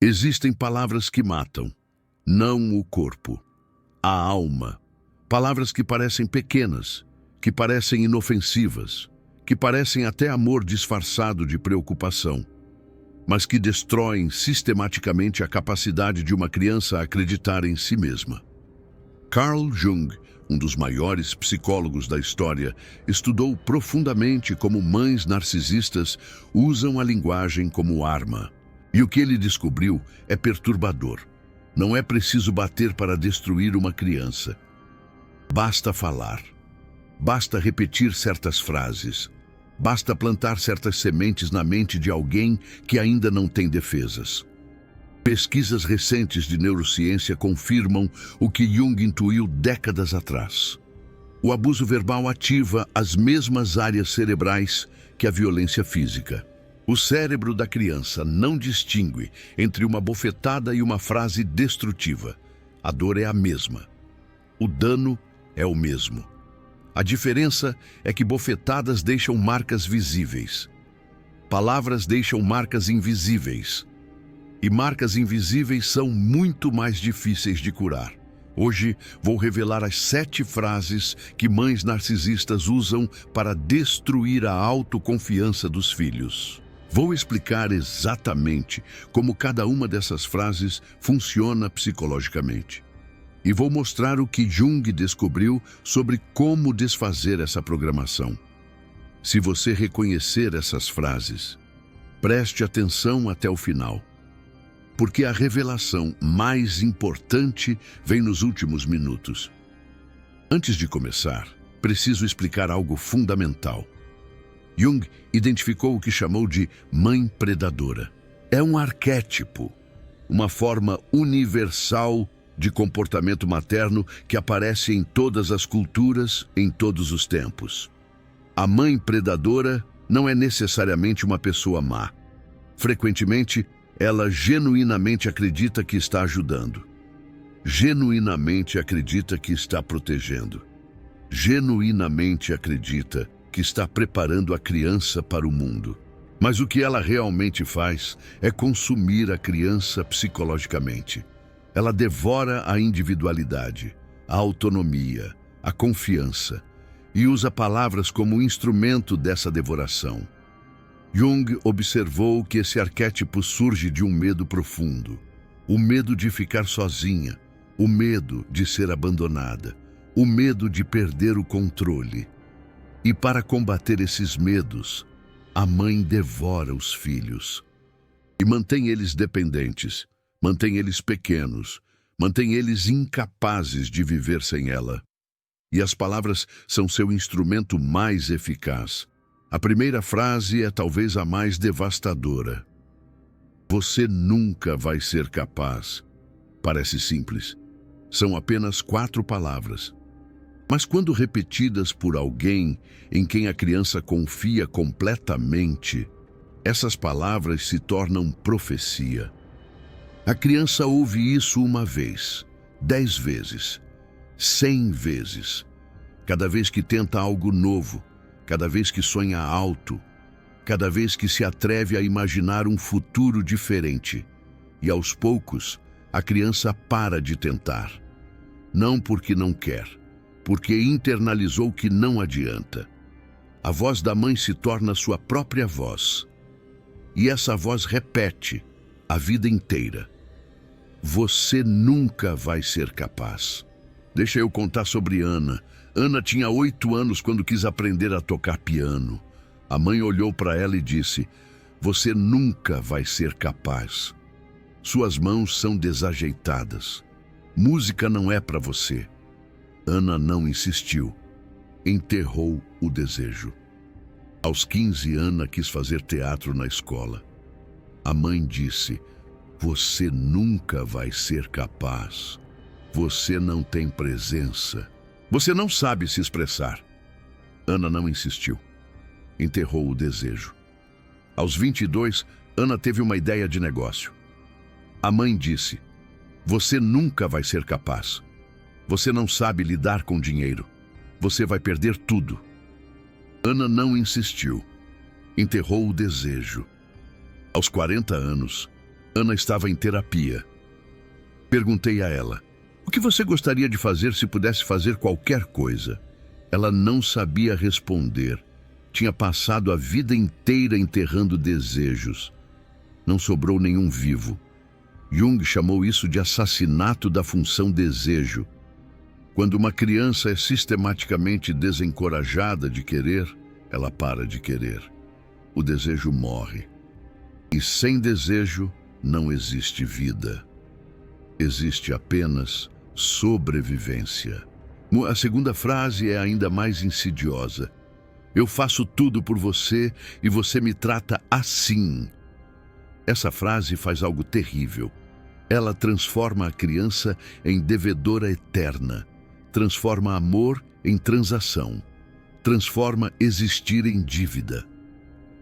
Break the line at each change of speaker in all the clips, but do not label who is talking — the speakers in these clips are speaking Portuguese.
Existem palavras que matam, não o corpo, a alma. Palavras que parecem pequenas, que parecem inofensivas, que parecem até amor disfarçado de preocupação, mas que destroem sistematicamente a capacidade de uma criança a acreditar em si mesma. Carl Jung, um dos maiores psicólogos da história, estudou profundamente como mães narcisistas usam a linguagem como arma. E o que ele descobriu é perturbador. Não é preciso bater para destruir uma criança. Basta falar. Basta repetir certas frases. Basta plantar certas sementes na mente de alguém que ainda não tem defesas. Pesquisas recentes de neurociência confirmam o que Jung intuiu décadas atrás. O abuso verbal ativa as mesmas áreas cerebrais que a violência física. O cérebro da criança não distingue entre uma bofetada e uma frase destrutiva. A dor é a mesma. O dano é o mesmo. A diferença é que bofetadas deixam marcas visíveis. Palavras deixam marcas invisíveis. E marcas invisíveis são muito mais difíceis de curar. Hoje vou revelar as 7 frases que mães narcisistas usam para destruir a autoconfiança dos filhos. Vou explicar exatamente como cada uma dessas frases funciona psicologicamente. E vou mostrar o que Jung descobriu sobre como desfazer essa programação. Se você reconhecer essas frases, preste atenção até o final. Porque a revelação mais importante vem nos últimos minutos. Antes de começar, preciso explicar algo fundamental. Jung identificou o que chamou de mãe predadora. É um arquétipo, uma forma universal de comportamento materno que aparece em todas as culturas, em todos os tempos. A mãe predadora não é necessariamente uma pessoa má. Frequentemente, ela genuinamente acredita que está ajudando. Genuinamente acredita que está protegendo. Genuinamente acredita que está preparando a criança para o mundo. Mas o que ela realmente faz é consumir a criança psicologicamente. Ela devora a individualidade, a autonomia, a confiança e usa palavras como instrumento dessa devoração. Jung observou que esse arquétipo surge de um medo profundo. O medo de ficar sozinha, o medo de ser abandonada, o medo de perder o controle. E para combater esses medos, a mãe devora os filhos. E mantém eles dependentes, mantém eles pequenos, mantém eles incapazes de viver sem ela. E as palavras são seu instrumento mais eficaz. A primeira frase é talvez a mais devastadora. Você nunca vai ser capaz. Parece simples. São apenas 4 palavras. Mas quando repetidas por alguém em quem a criança confia completamente, essas palavras se tornam profecia. A criança ouve isso uma vez, 10 vezes, 100 vezes. Cada vez que tenta algo novo, cada vez que sonha alto, cada vez que se atreve a imaginar um futuro diferente. E aos poucos, a criança para de tentar. Não porque não quer, porque internalizou que não adianta. A voz da mãe se torna sua própria voz. E essa voz repete a vida inteira. Você nunca vai ser capaz. Deixa eu contar sobre Ana. Ana tinha 8 anos quando quis aprender a tocar piano. A mãe olhou para ela e disse: você nunca vai ser capaz. Suas mãos são desajeitadas. Música não é para você. Ana não insistiu. Enterrou o desejo. Aos 15, Ana quis fazer teatro na escola. A mãe disse: você nunca vai ser capaz. Você não tem presença. Você não sabe se expressar. Ana não insistiu. Enterrou o desejo. Aos 22, Ana teve uma ideia de negócio. A mãe disse: você nunca vai ser capaz. Você não sabe lidar com dinheiro. Você vai perder tudo. Ana não insistiu. Enterrou o desejo. Aos 40 anos, Ana estava em terapia. Perguntei a ela: o que você gostaria de fazer se pudesse fazer qualquer coisa? Ela não sabia responder. Tinha passado a vida inteira enterrando desejos. Não sobrou nenhum vivo. Jung chamou isso de assassinato da função desejo. Quando uma criança é sistematicamente desencorajada de querer, ela para de querer. O desejo morre. E sem desejo não existe vida. Existe apenas sobrevivência. A segunda frase é ainda mais insidiosa. Eu faço tudo por você e você me trata assim. Essa frase faz algo terrível. Ela transforma a criança em devedora eterna, transforma amor em transação, transforma existir em dívida.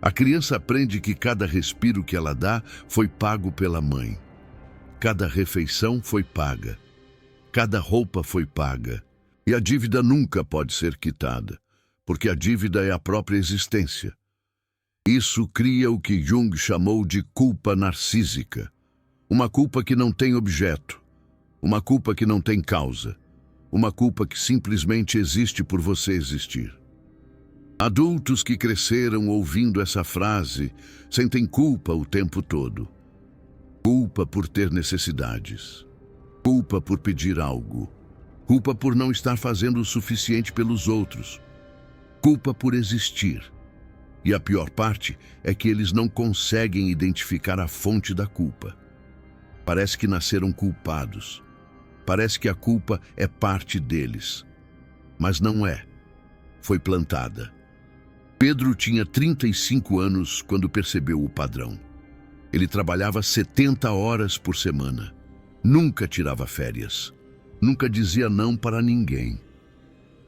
A criança aprende que cada respiro que ela dá foi pago pela mãe. Cada refeição foi paga. Cada roupa foi paga. E a dívida nunca pode ser quitada, porque a dívida é a própria existência. Isso cria o que Jung chamou de culpa narcísica. Uma culpa que não tem objeto, uma culpa que não tem causa, uma culpa que simplesmente existe por você existir. Adultos que cresceram ouvindo essa frase sentem culpa o tempo todo. Culpa por ter necessidades, culpa por pedir algo, culpa por não estar fazendo o suficiente pelos outros, culpa por existir. E a pior parte é que eles não conseguem identificar a fonte da culpa. Parece que nasceram culpados. Parece que a culpa é parte deles. Mas não é. Foi plantada. Pedro tinha 35 anos quando percebeu o padrão. Ele trabalhava 70 horas por semana. Nunca tirava férias. Nunca dizia não para ninguém.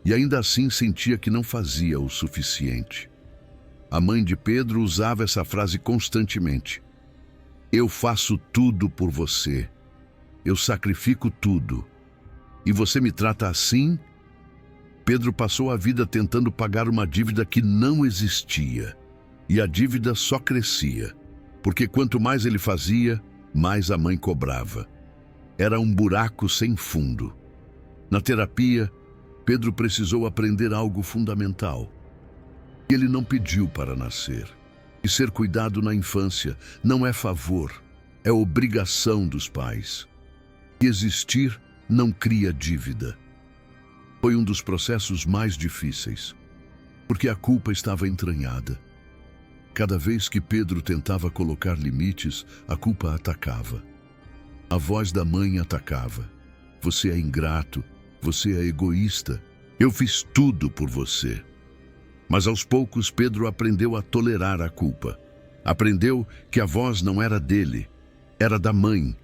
E ainda assim sentia que não fazia o suficiente. A mãe de Pedro usava essa frase constantemente. Eu faço tudo por você. Eu sacrifico tudo. E você me trata assim? Pedro passou a vida tentando pagar uma dívida que não existia. E a dívida só crescia. Porque quanto mais ele fazia, mais a mãe cobrava. Era um buraco sem fundo. Na terapia, Pedro precisou aprender algo fundamental. Ele não pediu para nascer. E ser cuidado na infância não é favor, é obrigação dos pais. E existir não cria dívida. Foi um dos processos mais difíceis, porque a culpa estava entranhada. Cada vez que Pedro tentava colocar limites, a culpa atacava. A voz da mãe atacava. Você é ingrato, você é egoísta, eu fiz tudo por você. Mas aos poucos Pedro aprendeu a tolerar a culpa. Aprendeu que a voz não era dele, era da mãe,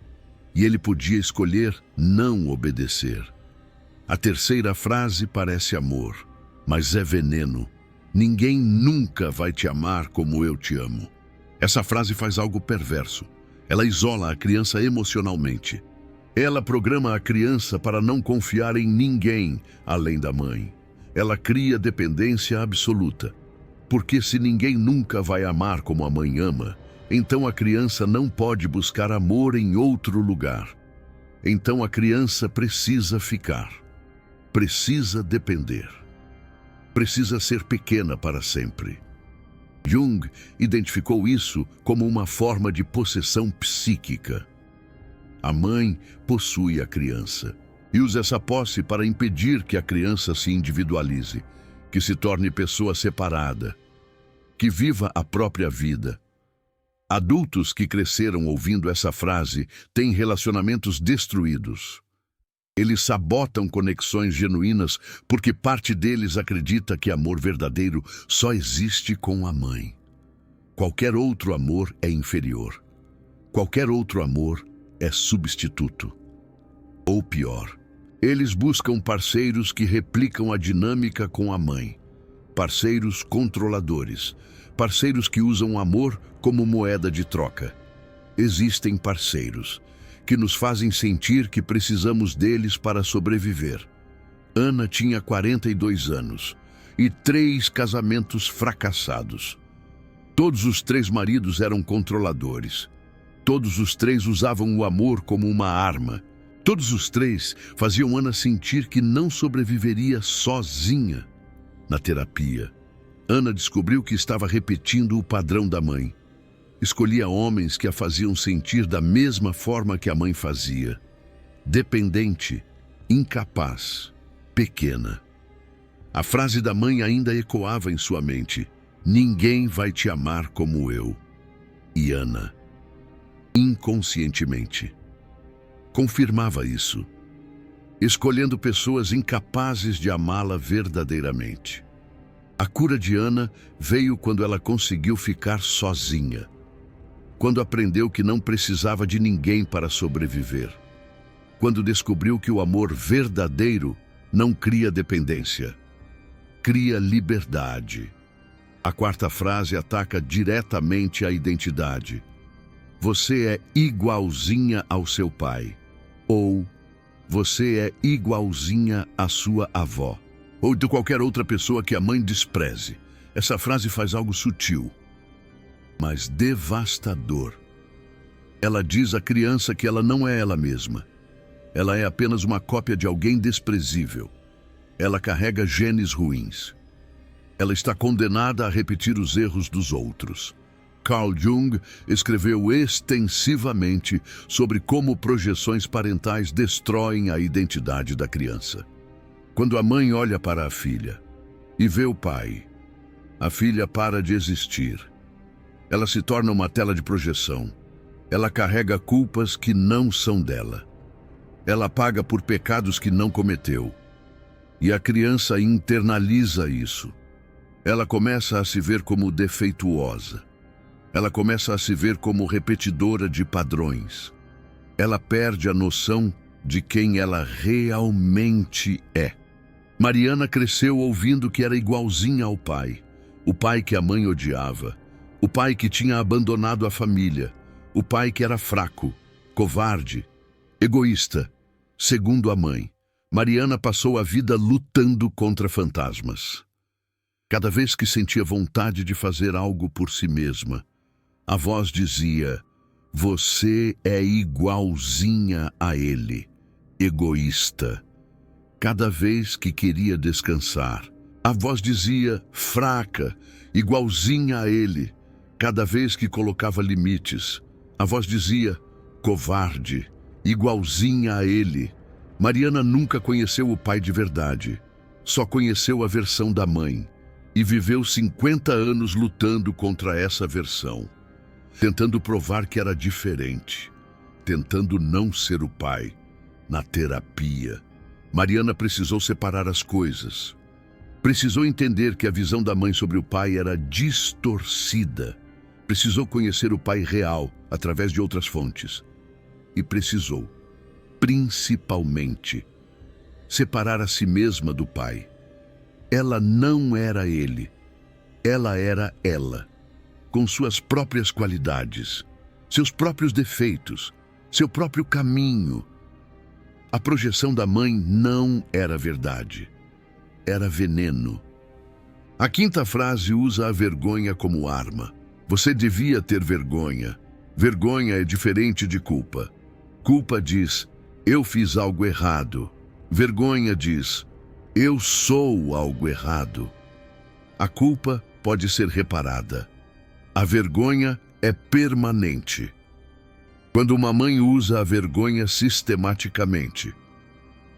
e ele podia escolher não obedecer. A terceira frase parece amor, mas é veneno. Ninguém nunca vai te amar como eu te amo. Essa frase faz algo perverso. Ela isola a criança emocionalmente. Ela programa a criança para não confiar em ninguém além da mãe. Ela cria dependência absoluta. Porque se ninguém nunca vai amar como a mãe ama, então a criança não pode buscar amor em outro lugar. Então a criança precisa ficar. Precisa depender. Precisa ser pequena para sempre. Jung identificou isso como uma forma de possessão psíquica. A mãe possui a criança e usa essa posse para impedir que a criança se individualize, que se torne pessoa separada, que viva a própria vida. Adultos que cresceram ouvindo essa frase têm relacionamentos destruídos. Eles sabotam conexões genuínas porque parte deles acredita que amor verdadeiro só existe com a mãe. Qualquer outro amor é inferior. Qualquer outro amor é substituto. Ou pior, eles buscam parceiros que replicam a dinâmica com a mãe. Parceiros controladores. Parceiros que usam o amor como moeda de troca. Existem parceiros que nos fazem sentir que precisamos deles para sobreviver. Ana tinha 42 anos e 3 casamentos fracassados. Todos os 3 maridos eram controladores. Todos os três usavam o amor como uma arma. Todos os três faziam Ana sentir que não sobreviveria sozinha. Na terapia, Ana descobriu que estava repetindo o padrão da mãe. Escolhia homens que a faziam sentir da mesma forma que a mãe fazia. Dependente, incapaz, pequena. A frase da mãe ainda ecoava em sua mente: ninguém vai te amar como eu. E Ana, inconscientemente, confirmava isso, escolhendo pessoas incapazes de amá-la verdadeiramente. A cura de Ana veio quando ela conseguiu ficar sozinha, quando aprendeu que não precisava de ninguém para sobreviver, quando descobriu que o amor verdadeiro não cria dependência, cria liberdade. A quarta frase ataca diretamente a identidade. Você é igualzinha ao seu pai. Ou você é igualzinha à sua avó. Ou de qualquer outra pessoa que a mãe despreze. Essa frase faz algo sutil, mas devastador. Ela diz à criança que ela não é ela mesma. Ela é apenas uma cópia de alguém desprezível. Ela carrega genes ruins. Ela está condenada a repetir os erros dos outros. Carl Jung escreveu extensivamente sobre como projeções parentais destroem a identidade da criança. Quando a mãe olha para a filha e vê o pai, a filha para de existir. Ela se torna uma tela de projeção. Ela carrega culpas que não são dela. Ela paga por pecados que não cometeu. E a criança internaliza isso. Ela começa a se ver como defeituosa. Ela começa a se ver como repetidora de padrões. Ela perde a noção de quem ela realmente é. Mariana cresceu ouvindo que era igualzinha ao pai. O pai que a mãe odiava. O pai que tinha abandonado a família. O pai que era fraco, covarde, egoísta. Segundo a mãe, Mariana passou a vida lutando contra fantasmas. Cada vez que sentia vontade de fazer algo por si mesma, a voz dizia: você é igualzinha a ele, egoísta. Cada vez que queria descansar, a voz dizia: fraca, igualzinha a ele. Cada vez que colocava limites, a voz dizia: covarde, igualzinha a ele. Mariana nunca conheceu o pai de verdade, só conheceu a versão da mãe e viveu 50 anos lutando contra essa versão, tentando provar que era diferente, tentando não ser o pai. Na terapia, Mariana precisou separar as coisas. Precisou entender que a visão da mãe sobre o pai era distorcida. Precisou conhecer o pai real através de outras fontes. E precisou, principalmente, separar a si mesma do pai. Ela não era ele. Ela era ela, com suas próprias qualidades, seus próprios defeitos, seu próprio caminho. A projeção da mãe não era verdade. Era veneno. A quinta frase usa a vergonha como arma. Você devia ter vergonha. Vergonha é diferente de culpa. Culpa diz: eu fiz algo errado. Vergonha diz: eu sou algo errado. A culpa pode ser reparada. A vergonha é permanente. Quando uma mãe usa a vergonha sistematicamente,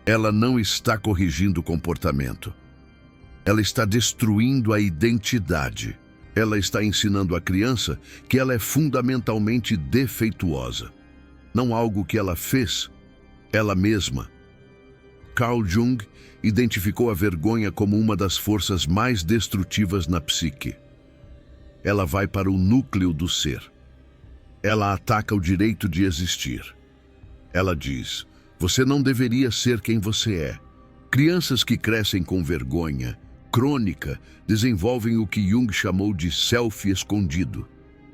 ela não está corrigindo o comportamento. Ela está destruindo a identidade. Ela está ensinando a criança que ela é fundamentalmente defeituosa. Não algo que ela fez, ela mesma. Carl Jung identificou a vergonha como uma das forças mais destrutivas na psique. Ela vai para o núcleo do ser. Ela ataca o direito de existir. Ela diz: você não deveria ser quem você é. Crianças que crescem com vergonha crônica desenvolvem o que Jung chamou de self escondido.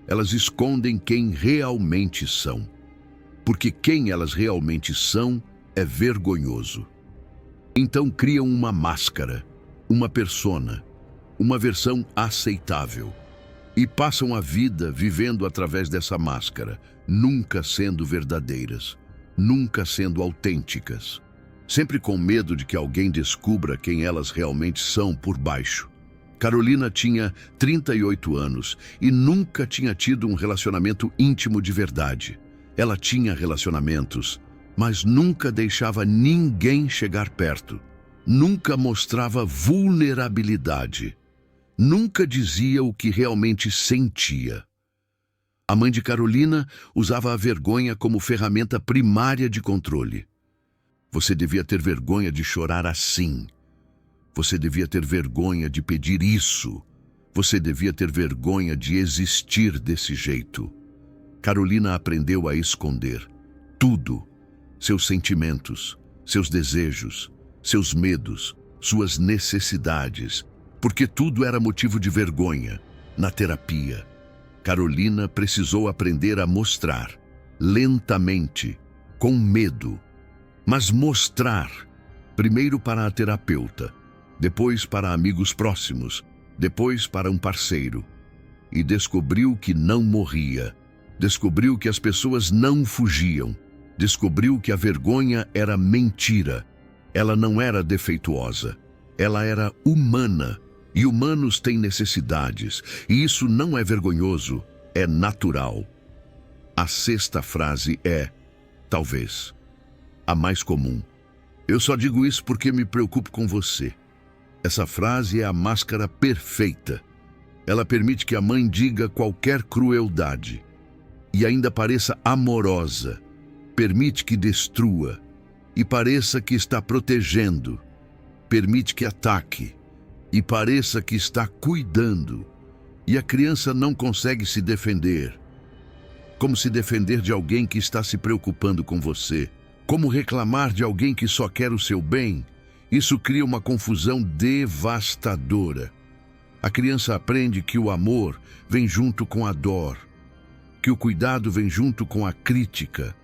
Elas escondem quem realmente são. Porque quem elas realmente são é vergonhoso. Então criam uma máscara, uma persona, uma versão aceitável. e passam a vida vivendo através dessa máscara, nunca sendo verdadeiras, nunca sendo autênticas, sempre com medo de que alguém descubra quem elas realmente são por baixo. Carolina tinha 38 anos e nunca tinha tido um relacionamento íntimo de verdade. Ela tinha relacionamentos, mas nunca deixava ninguém chegar perto. Nunca mostrava vulnerabilidade. Nunca dizia o que realmente sentia. A mãe de Carolina usava a vergonha como ferramenta primária de controle. Você devia ter vergonha de chorar assim. Você devia ter vergonha de pedir isso. Você devia ter vergonha de existir desse jeito. Carolina aprendeu a esconder tudo. Seus sentimentos, seus desejos, seus medos, suas necessidades, porque tudo era motivo de vergonha. Na terapia, Carolina precisou aprender a mostrar, lentamente, com medo, mas mostrar, primeiro para a terapeuta, depois para amigos próximos, depois para um parceiro. E descobriu que não morria, descobriu que as pessoas não fugiam, descobriu que a vergonha era mentira. Ela não era defeituosa, ela era humana, e humanos têm necessidades, e isso não é vergonhoso, é natural. A sexta frase é, talvez, a mais comum. Eu só digo isso porque me preocupo com você. Essa frase é a máscara perfeita. Ela permite que a mãe diga qualquer crueldade e ainda pareça amorosa. Permite que destrua e pareça que está protegendo. Permite que ataque e pareça que está cuidando. E a criança não consegue se defender. Como se defender de alguém que está se preocupando com você? Como reclamar de alguém que só quer o seu bem? Isso cria uma confusão devastadora. A criança aprende que o amor vem junto com a dor, que o cuidado vem junto com a crítica,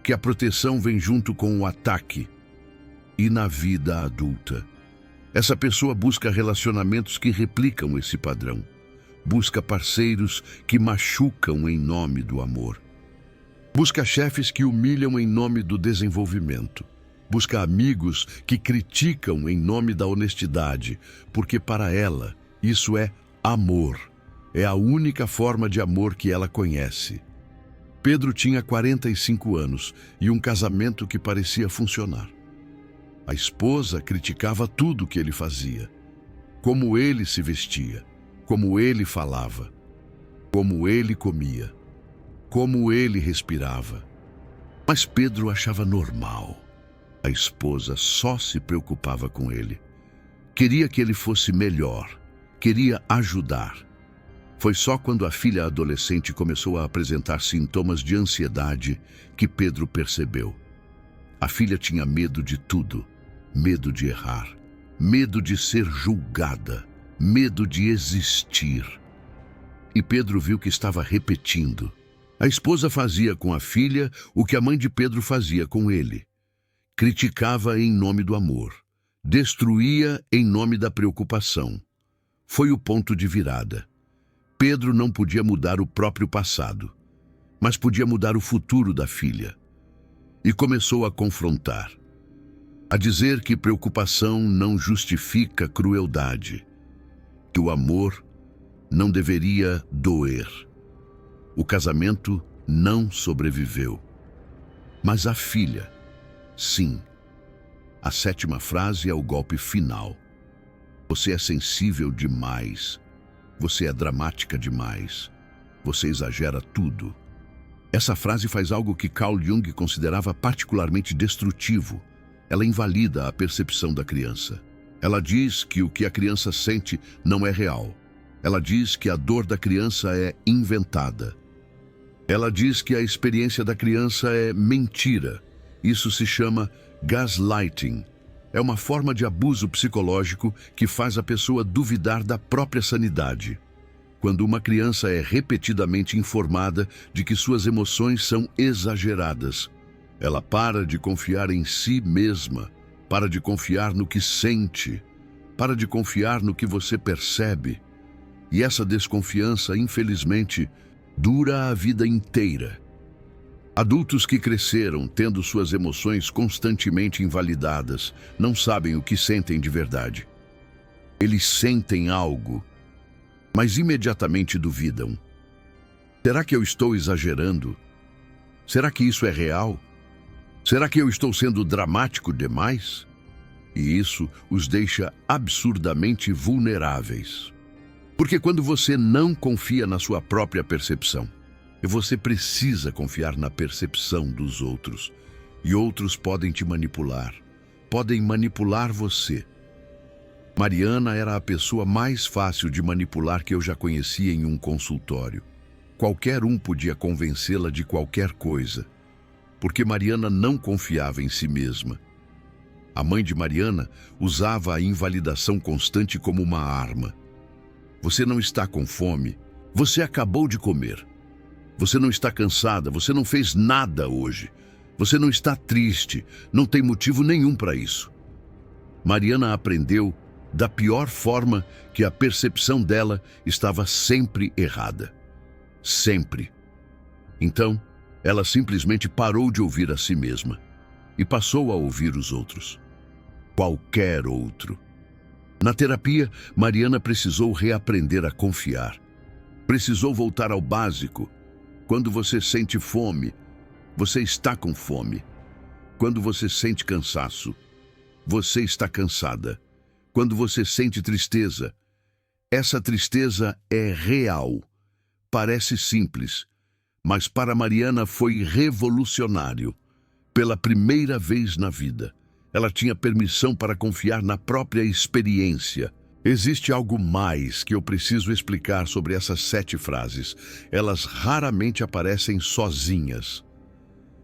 que a proteção vem junto com o ataque. E na vida adulta, essa pessoa busca relacionamentos que replicam esse padrão. Busca parceiros que machucam em nome do amor. Busca chefes que humilham em nome do desenvolvimento. Busca amigos que criticam em nome da honestidade, porque para ela isso é amor. É a única forma de amor que ela conhece. Pedro tinha 45 anos e um casamento que parecia funcionar. A esposa criticava tudo que ele fazia. Como ele se vestia, como ele falava, como ele comia, como ele respirava. Mas Pedro achava normal. A esposa só se preocupava com ele. Queria que ele fosse melhor, queria ajudar. Foi só quando a filha adolescente começou a apresentar sintomas de ansiedade que Pedro percebeu. A filha tinha medo de tudo, medo de errar, medo de ser julgada, medo de existir. E Pedro viu que estava repetindo. A esposa fazia com a filha o que a mãe de Pedro fazia com ele. Criticava em nome do amor, destruía em nome da preocupação. Foi o ponto de virada. Pedro não podia mudar o próprio passado, mas podia mudar o futuro da filha. E começou a confrontar, a dizer que preocupação não justifica crueldade, que o amor não deveria doer. O casamento não sobreviveu. Mas a filha, sim. A sétima frase é o golpe final. Você é sensível demais. Você é dramática demais. Você exagera tudo. Essa frase faz algo que Carl Jung considerava particularmente destrutivo. Ela invalida a percepção da criança. Ela diz que o que a criança sente não é real. Ela diz que a dor da criança é inventada. Ela diz que a experiência da criança é mentira. Isso se chama gaslighting. É uma forma de abuso psicológico que faz a pessoa duvidar da própria sanidade. Quando uma criança é repetidamente informada de que suas emoções são exageradas, ela para de confiar em si mesma, para de confiar no que sente, para de confiar no que você percebe. E essa desconfiança, infelizmente, dura a vida inteira. Adultos que cresceram tendo suas emoções constantemente invalidadas não sabem o que sentem de verdade. Eles sentem algo, mas imediatamente duvidam. Será que eu estou exagerando? Será que isso é real? Será que eu estou sendo dramático demais? E isso os deixa absurdamente vulneráveis. Porque quando você não confia na sua própria percepção, você precisa confiar na percepção dos outros. E outros podem te manipular, podem manipular você. Mariana era a pessoa mais fácil de manipular que eu já conhecia em um consultório. Qualquer um podia convencê-la de qualquer coisa, porque Mariana não confiava em si mesma. A mãe de Mariana usava a invalidação constante como uma arma. Você não está com fome, você acabou de comer. Você não está cansada, você não fez nada hoje. Você não está triste, não tem motivo nenhum para isso. Mariana aprendeu da pior forma que a percepção dela estava sempre errada. Sempre. Então, ela simplesmente parou de ouvir a si mesma e passou a ouvir os outros. Qualquer outro. Na terapia, Mariana precisou reaprender a confiar. Precisou voltar ao básico. Quando você sente fome, você está com fome. Quando você sente cansaço, você está cansada. Quando você sente tristeza, essa tristeza é real. Parece simples, mas para Mariana foi revolucionário. Pela primeira vez na vida, ela tinha permissão para confiar na própria experiência. Existe algo mais que eu preciso explicar sobre essas 7 frases. Elas raramente aparecem sozinhas.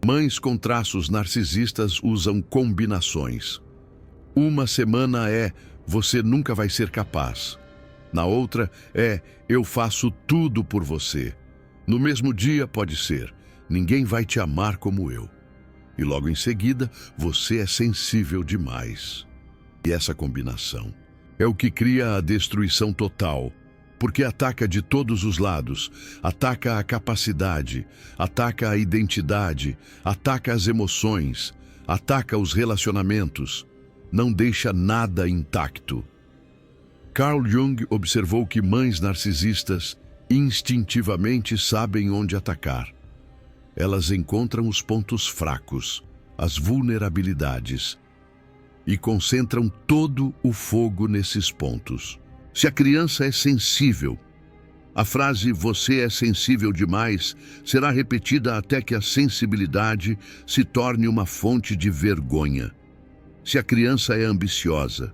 Mães com traços narcisistas usam combinações. Uma semana é "você nunca vai ser capaz". Na outra é "eu faço tudo por você". No mesmo dia pode ser "ninguém vai te amar como eu". E logo em seguida, "você é sensível demais". E essa combinação é o que cria a destruição total, porque ataca de todos os lados, ataca a capacidade, ataca a identidade, ataca as emoções, ataca os relacionamentos, não deixa nada intacto. Carl Jung observou que mães narcisistas instintivamente sabem onde atacar. Elas encontram os pontos fracos, as vulnerabilidades, e concentram todo o fogo nesses pontos. Se a criança é sensível, a frase "você é sensível demais" será repetida até que a sensibilidade se torne uma fonte de vergonha. Se a criança é ambiciosa,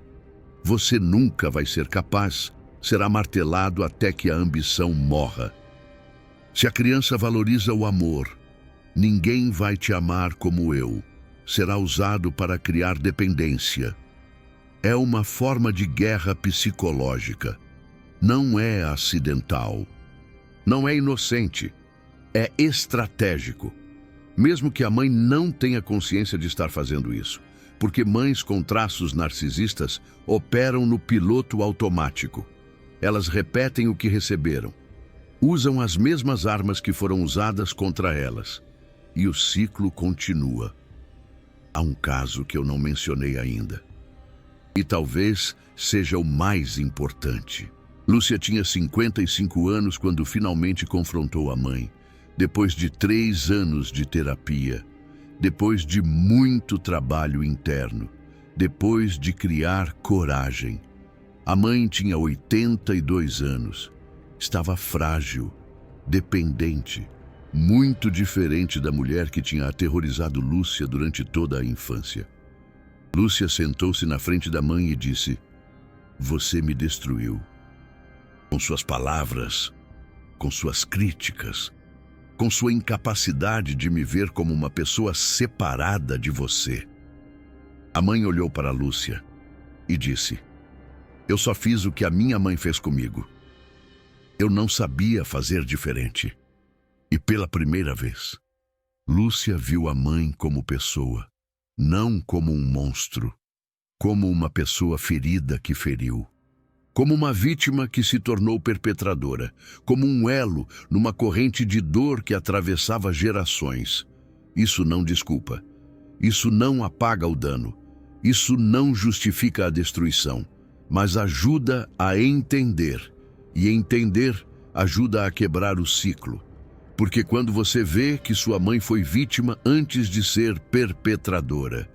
"você nunca vai ser capaz" será martelado até que a ambição morra. Se a criança valoriza o amor, "ninguém vai te amar como eu" será usado para criar dependência. É uma forma de guerra psicológica. Não é acidental. Não é inocente. É estratégico. Mesmo que a mãe não tenha consciência de estar fazendo isso, porque mães com traços narcisistas operam no piloto automático. Elas repetem o que receberam. Usam as mesmas armas que foram usadas contra elas. E o ciclo continua. Há um caso que eu não mencionei ainda. E talvez seja o mais importante. Lúcia tinha 55 anos quando finalmente confrontou a mãe. Depois de 3 anos de terapia. Depois de muito trabalho interno. Depois de criar coragem. A mãe tinha 82 anos. Estava frágil, dependente. Muito diferente da mulher que tinha aterrorizado Lúcia durante toda a infância. Lúcia sentou-se na frente da mãe e disse: "Você me destruiu. Com suas palavras, com suas críticas, com sua incapacidade de me ver como uma pessoa separada de você." A mãe olhou para Lúcia e disse: "Eu só fiz o que a minha mãe fez comigo. Eu não sabia fazer diferente." E pela primeira vez, Lúcia viu a mãe como pessoa, não como um monstro, como uma pessoa ferida que feriu. como uma vítima que se tornou perpetradora, como um elo numa corrente de dor que atravessava gerações. Isso não desculpa. Isso não apaga o dano. Isso não justifica a destruição, mas ajuda a entender. E entender ajuda a quebrar o ciclo. Porque quando você vê que sua mãe foi vítima antes de ser perpetradora,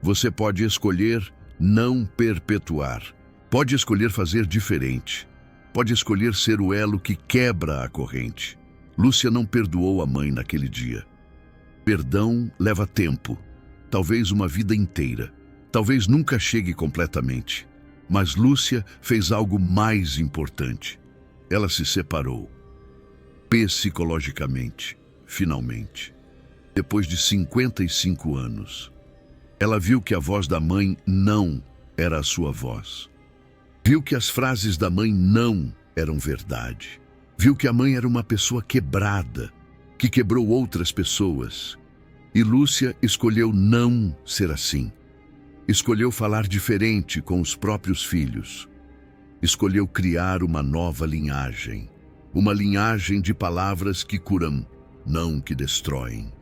você pode escolher não perpetuar. Pode escolher fazer diferente. Pode escolher ser o elo que quebra a corrente. Lúcia não perdoou a mãe naquele dia. Perdão leva tempo, talvez uma vida inteira. Talvez nunca chegue completamente. Mas Lúcia fez algo mais importante. Ela se separou. Psicologicamente, finalmente. Depois de 55 anos. Ela viu que a voz da mãe não era a sua voz. Viu que as frases da mãe não eram verdade. Viu que a mãe era uma pessoa quebrada, que quebrou outras pessoas. E Lúcia escolheu não ser assim. Escolheu falar diferente com os próprios filhos. Escolheu criar uma nova linhagem. Uma linhagem de palavras que curam, não que destroem.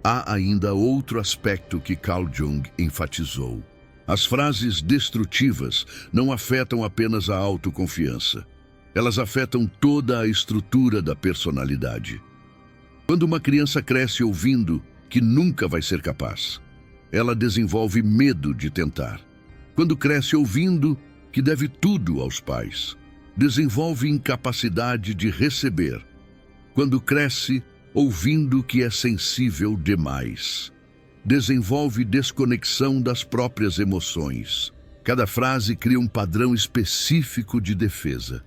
Há ainda outro aspecto que Carl Jung enfatizou. As frases destrutivas não afetam apenas a autoconfiança. Elas afetam toda a estrutura da personalidade. Quando uma criança cresce ouvindo que nunca vai ser capaz, ela desenvolve medo de tentar. Quando cresce ouvindo que deve tudo aos pais, desenvolve incapacidade de receber. Quando cresce ouvindo que é sensível demais, desenvolve desconexão das próprias emoções. Cada frase cria um padrão específico de defesa.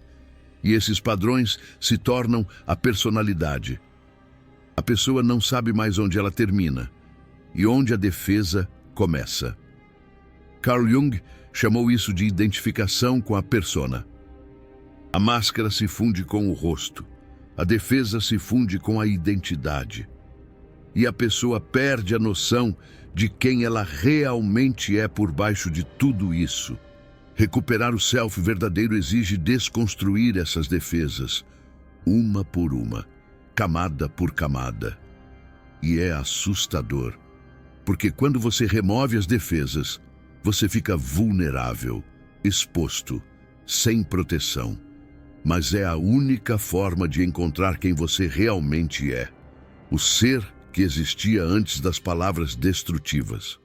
E esses padrões se tornam a personalidade. A pessoa não sabe mais onde ela termina e onde a defesa começa. Carl Jung chamou isso de identificação com a persona. A máscara se funde com o rosto, a defesa se funde com a identidade. E a pessoa perde a noção de quem ela realmente é por baixo de tudo isso. Recuperar o self verdadeiro exige desconstruir essas defesas, uma por uma, camada por camada. E é assustador, porque quando você remove as defesas, você fica vulnerável, exposto, sem proteção. Mas é a única forma de encontrar quem você realmente é, o ser que existia antes das palavras destrutivas.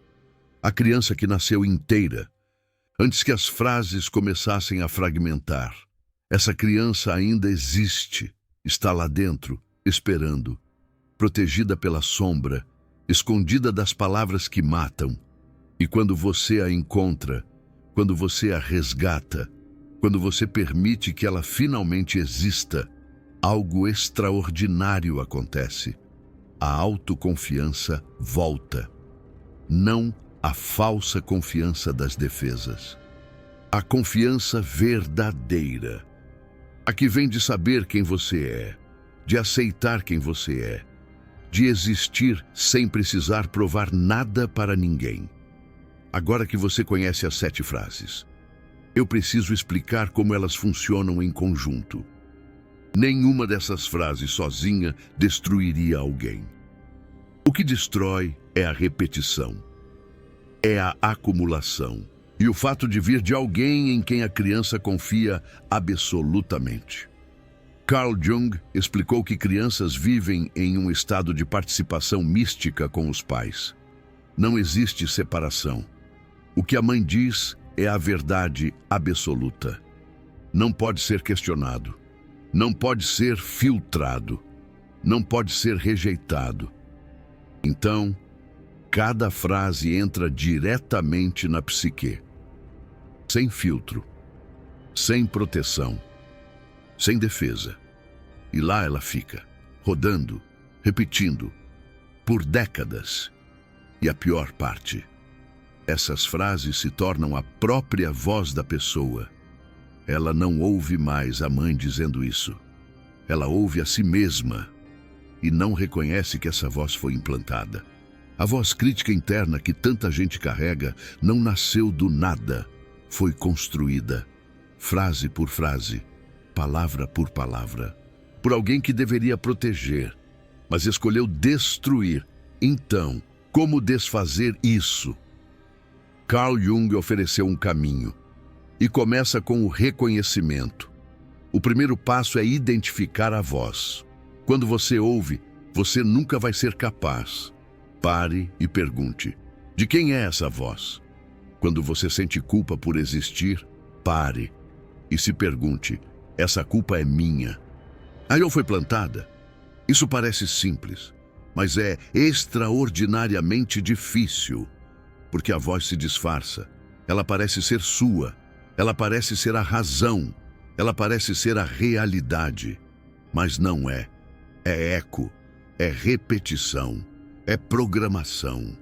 A criança que nasceu inteira, antes que as frases começassem a fragmentar. Essa criança ainda existe, está lá dentro, esperando, protegida pela sombra, escondida das palavras que matam. E quando você a encontra, quando você a resgata, quando você permite que ela finalmente exista, algo extraordinário acontece. A autoconfiança volta. Não a falsa confiança das defesas. A confiança verdadeira. A que vem de saber quem você é, de aceitar quem você é, de existir sem precisar provar nada para ninguém. Agora que você conhece as 7 frases, eu preciso explicar como elas funcionam em conjunto. Nenhuma dessas frases sozinha destruiria alguém. O que destrói é a repetição. É a acumulação e o fato de vir de alguém em quem a criança confia absolutamente. Carl Jung explicou que crianças vivem em um estado de participação mística com os pais. Não existe separação. O que a mãe diz é a verdade absoluta. Não pode ser questionado. Não pode ser filtrado. Não pode ser rejeitado. Então, cada frase entra diretamente na psique. Sem filtro. Sem proteção. Sem defesa. E lá ela fica, rodando, repetindo, por décadas. E a pior parte, essas frases se tornam a própria voz da pessoa. Ela não ouve mais a mãe dizendo isso. Ela ouve a si mesma e não reconhece que essa voz foi implantada. A voz crítica interna que tanta gente carrega não nasceu do nada, foi construída. frase por frase, palavra por palavra, por alguém que deveria proteger, mas escolheu destruir. Então, como desfazer isso? Carl Jung ofereceu um caminho e começa com o reconhecimento. O primeiro passo é identificar a voz. Quando você ouve, você nunca vai ser capaz. Pare e pergunte: de quem é essa voz? Quando você sente culpa por existir, pare e se pergunte: essa culpa é minha? Aí eu fui plantada? Isso parece simples, mas é extraordinariamente difícil, porque a voz se disfarça. Ela parece ser sua, ela parece ser a razão, ela parece ser a realidade, mas não é. É eco, é repetição, é programação.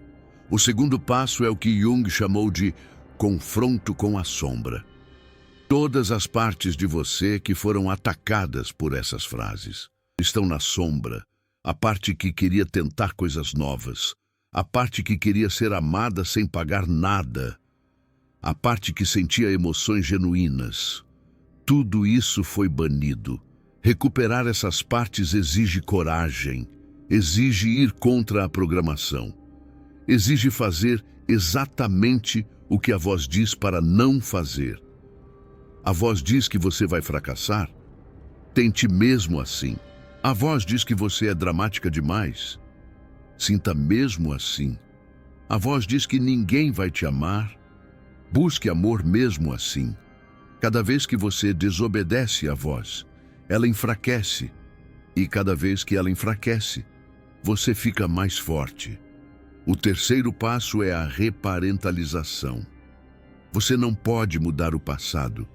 O segundo passo é o que Jung chamou de confronto com a sombra. Todas as partes de você que foram atacadas por essas frases estão na sombra. A parte que queria tentar coisas novas, a parte que queria ser amada sem pagar nada, a parte que sentia emoções genuínas. Tudo isso foi banido. Recuperar essas partes exige coragem, exige ir contra a programação, exige fazer exatamente o que a voz diz para não fazer. A voz diz que você vai fracassar? Tente mesmo assim. A voz diz que você é dramática demais? Sinta mesmo assim. A voz diz que ninguém vai te amar? Busque amor mesmo assim. Cada vez que você desobedece à voz, ela enfraquece. E cada vez que ela enfraquece, você fica mais forte. O terceiro passo é a reparentalização. Você não pode mudar o passado.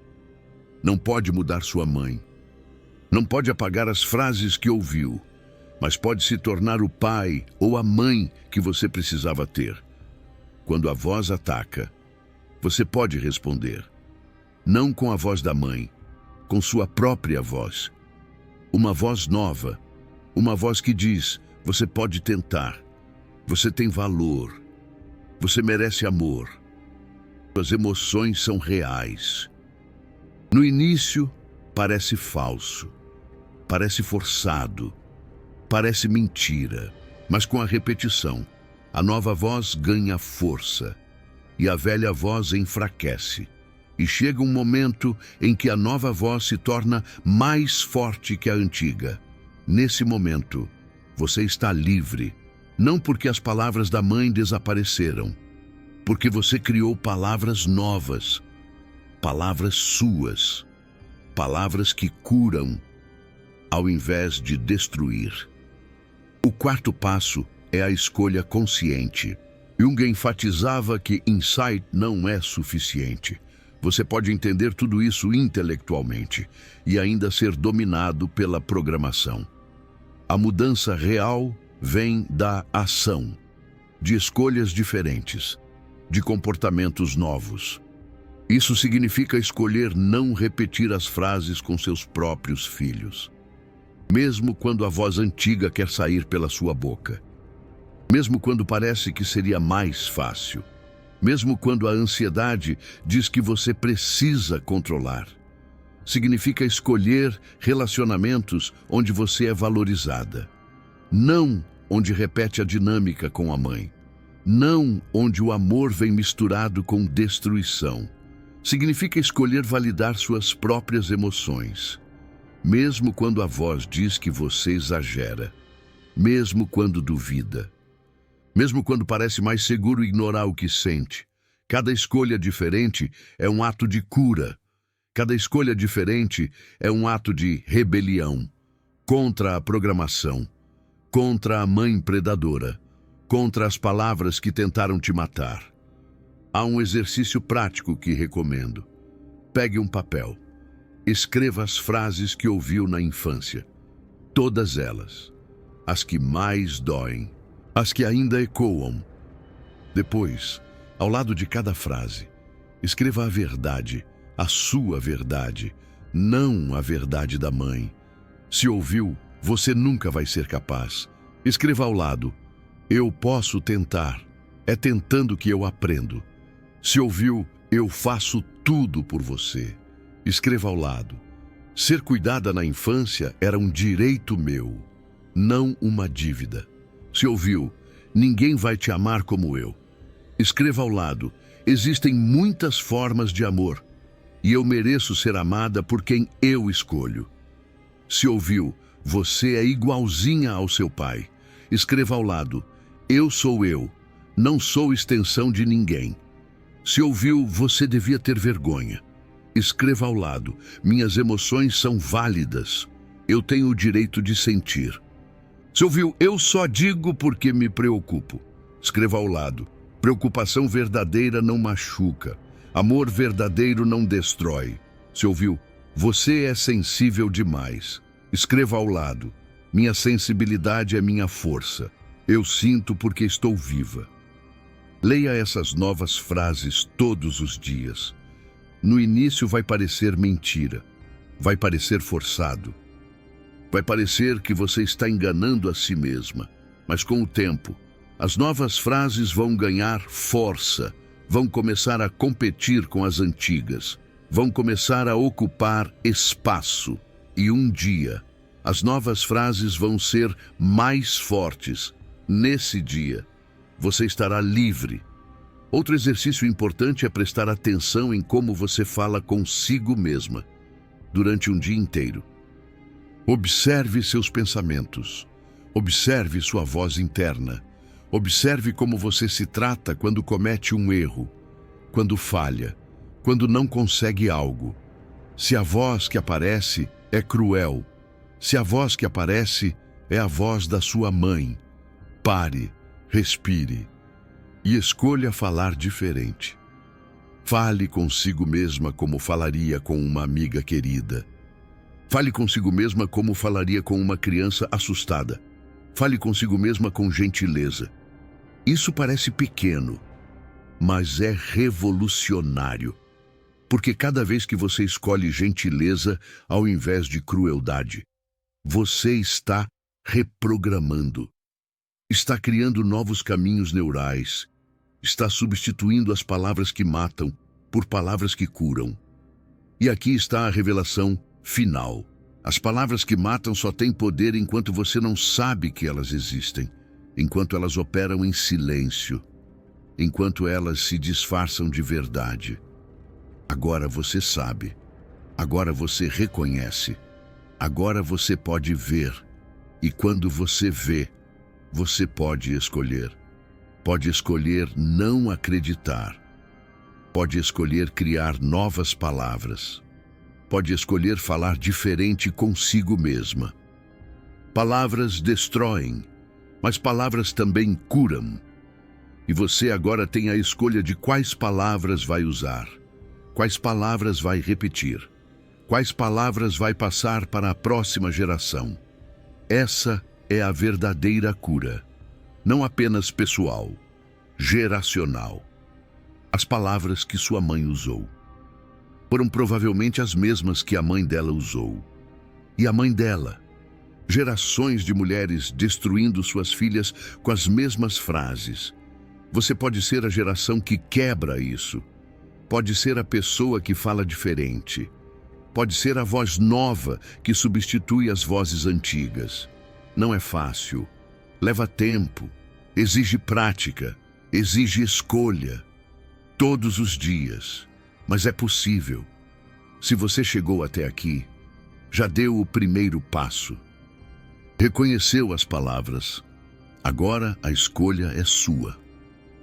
Não pode mudar sua mãe. Não pode apagar as frases que ouviu, mas pode se tornar o pai ou a mãe que você precisava ter. Quando a voz ataca, você pode responder. Não com a voz da mãe, com sua própria voz. Uma voz nova, uma voz que diz: você pode tentar, você tem valor, você merece amor. Suas emoções são reais. No início, parece falso, parece forçado, parece mentira, mas com a repetição, a nova voz ganha força e a velha voz enfraquece. E chega um momento em que a nova voz se torna mais forte que a antiga. Nesse momento, você está livre, não porque as palavras da mãe desapareceram, porque você criou palavras novas, palavras suas, palavras que curam, ao invés de destruir. O quarto passo é a escolha consciente. Jung enfatizava que insight não é suficiente. Você pode entender tudo isso intelectualmente e ainda ser dominado pela programação. A mudança real vem da ação, de escolhas diferentes, de comportamentos novos. Isso significa escolher não repetir as frases com seus próprios filhos, mesmo quando a voz antiga quer sair pela sua boca, mesmo quando parece que seria mais fácil, mesmo quando a ansiedade diz que você precisa controlar. Significa escolher relacionamentos onde você é valorizada, não onde repete a dinâmica com a mãe, não onde o amor vem misturado com destruição. Significa escolher validar suas próprias emoções, mesmo quando a voz diz que você exagera, mesmo quando duvida, mesmo quando parece mais seguro ignorar o que sente. Cada escolha diferente é um ato de cura. Cada escolha diferente é um ato de rebelião contra a programação, contra a mãe predadora, contra as palavras que tentaram te matar. Há um exercício prático que recomendo. Pegue um papel. Escreva as frases que ouviu na infância. Todas elas. As que mais doem. As que ainda ecoam. Depois, ao lado de cada frase, escreva a verdade, a sua verdade, não a verdade da mãe. Se ouviu, você nunca vai ser capaz. Escreva ao lado: eu posso tentar, é tentando que eu aprendo. Se ouviu, eu faço tudo por você. Escreva ao lado: ser cuidada na infância era um direito meu, não uma dívida. Se ouviu: ninguém vai te amar como eu. Escreva ao lado: existem muitas formas de amor, e eu mereço ser amada por quem eu escolho. Se ouviu: você é igualzinha ao seu pai. Escreva ao lado: eu sou eu, não sou extensão de ninguém. Se ouviu: você devia ter vergonha. Escreva ao lado: minhas emoções são válidas, eu tenho o direito de sentir. Se ouviu: eu só digo porque me preocupo. Escreva ao lado: preocupação verdadeira não machuca, amor verdadeiro não destrói. Se ouviu: você é sensível demais. Escreva ao lado: minha sensibilidade é minha força, eu sinto porque estou viva. Leia essas novas frases todos os dias. No início vai parecer mentira, vai parecer forçado, vai parecer que você está enganando a si mesma, mas com o tempo, as novas frases vão ganhar força, vão começar a competir com as antigas, vão começar a ocupar espaço, e um dia, as novas frases vão ser mais fortes. Nesse dia, você estará livre. Outro exercício importante é prestar atenção em como você fala consigo mesma durante um dia inteiro. Observe seus pensamentos. Observe sua voz interna. Observe como você se trata quando comete um erro, quando falha, quando não consegue algo. Se a voz que aparece é cruel, se a voz que aparece é a voz da sua mãe, pare, respire e escolha falar diferente. Fale consigo mesma como falaria com uma amiga querida. Fale consigo mesma como falaria com uma criança assustada. Fale consigo mesma com gentileza. Isso parece pequeno, mas é revolucionário. Porque cada vez que você escolhe gentileza ao invés de crueldade, você está reprogramando. Está criando novos caminhos neurais. Está substituindo as palavras que matam por palavras que curam. E aqui está a revelação final. As palavras que matam só têm poder enquanto você não sabe que elas existem, enquanto elas operam em silêncio, enquanto elas se disfarçam de verdade. Agora você sabe. Agora você reconhece. Agora você pode ver. E quando você vê, você pode escolher. Pode escolher não acreditar. Pode escolher criar novas palavras. Pode escolher falar diferente consigo mesma. Palavras destroem, mas palavras também curam. E você agora tem a escolha de quais palavras vai usar, quais palavras vai repetir, quais palavras vai passar para a próxima geração. Essa é a verdadeira cura. Não apenas pessoal, geracional. As palavras que sua mãe usou foram provavelmente as mesmas que a mãe dela usou. E a mãe dela. Gerações de mulheres destruindo suas filhas com as mesmas frases. Você pode ser a geração que quebra isso. Pode ser a pessoa que fala diferente. Pode ser a voz nova que substitui as vozes antigas. Não é fácil. Leva tempo. Exige prática, exige escolha, todos os dias, mas é possível. Se você chegou até aqui, já deu o primeiro passo. Reconheceu as palavras. Agora a escolha é sua.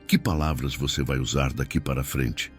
Que palavras você vai usar daqui para frente?